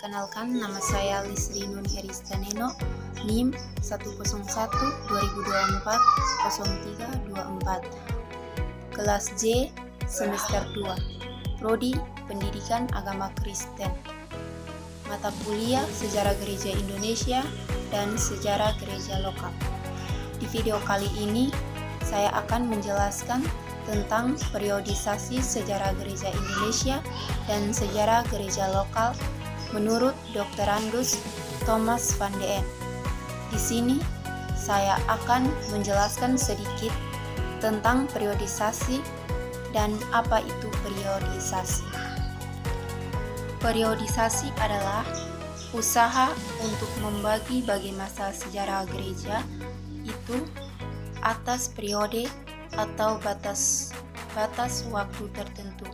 Perkenalkan, nama saya Lisri Nun Heristaneno, NIM 101-2024-0324, kelas J, semester 2, Prodi Pendidikan Agama Kristen, mata kuliah Sejarah Gereja Indonesia dan Sejarah Gereja Lokal. Di video kali ini, saya akan menjelaskan tentang periodisasi sejarah gereja Indonesia dan sejarah gereja lokal menurut Dr. Andus Thomas van de Ende. Di sini saya akan menjelaskan sedikit tentang periodisasi dan apa itu periodisasi. Periodisasi adalah usaha untuk membagi masa sejarah gereja itu atas periode atau batas waktu tertentu.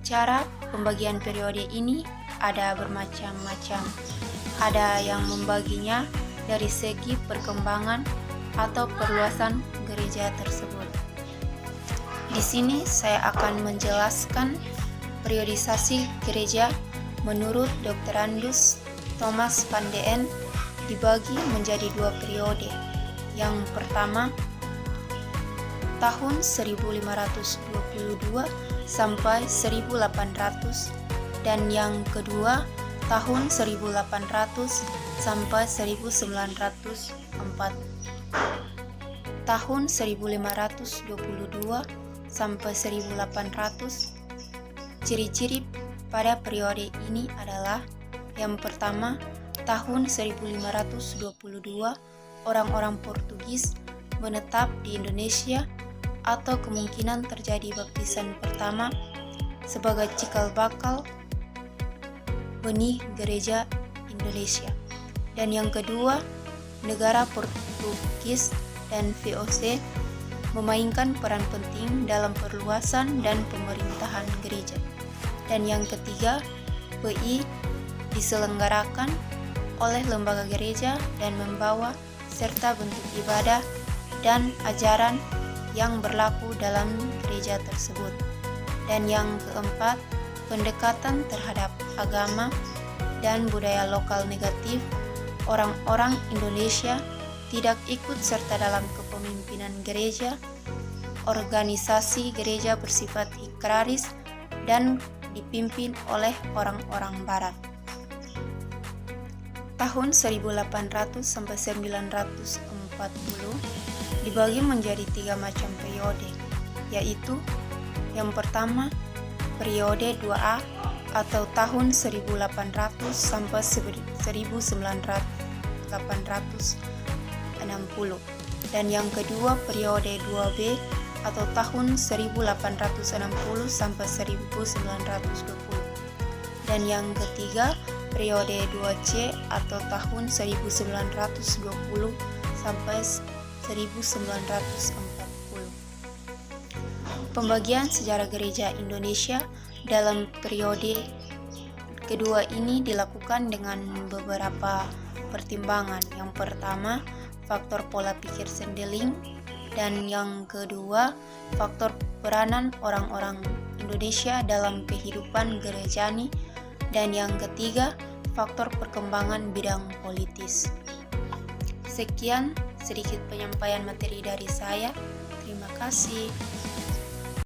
Cara pembagian periode ini ada bermacam-macam. Ada yang membaginya dari segi perkembangan atau perluasan gereja tersebut. Di sini saya akan menjelaskan periodisasi gereja menurut Dr. Andus Thomas van de Ende dibagi menjadi dua periode. Yang pertama, tahun 1522 sampai 1800, dan yang kedua tahun 1800 sampai 1904. Tahun 1522 sampai 1800, ciri-ciri pada periode ini adalah: yang pertama, tahun 1522 orang-orang Portugis menetap di Indonesia, atau kemungkinan terjadi baptisan pertama sebagai cikal bakal benih gereja Indonesia. Dan yang kedua, negara Portugis dan VOC memainkan peran penting dalam perluasan dan pemerintahan gereja. Dan yang ketiga, PI diselenggarakan oleh lembaga gereja dan membawa serta bentuk ibadah dan ajaran yang berlaku dalam gereja tersebut. Dan yang keempat, pendekatan terhadap agama dan budaya lokal negatif. Orang-orang Indonesia tidak ikut serta dalam kepemimpinan gereja. Organisasi gereja bersifat hieraris dan dipimpin oleh orang-orang barat. Tahun 1800 sampai 940 dibagi menjadi tiga macam periode, yaitu yang pertama, periode 2A atau tahun 1800 sampai 1960, dan yang kedua, periode 2B atau tahun 1860 sampai 1920, dan yang ketiga, periode 2C atau tahun 1920 sampai 1940. Pembagian sejarah gereja Indonesia dalam periode kedua ini dilakukan dengan beberapa pertimbangan. Yang pertama, faktor pola pikir Sendeling, dan yang kedua, faktor peranan orang-orang Indonesia dalam kehidupan gerejani, dan yang ketiga, faktor perkembangan bidang politis. Sekian sedikit penyampaian materi dari saya. Terima kasih.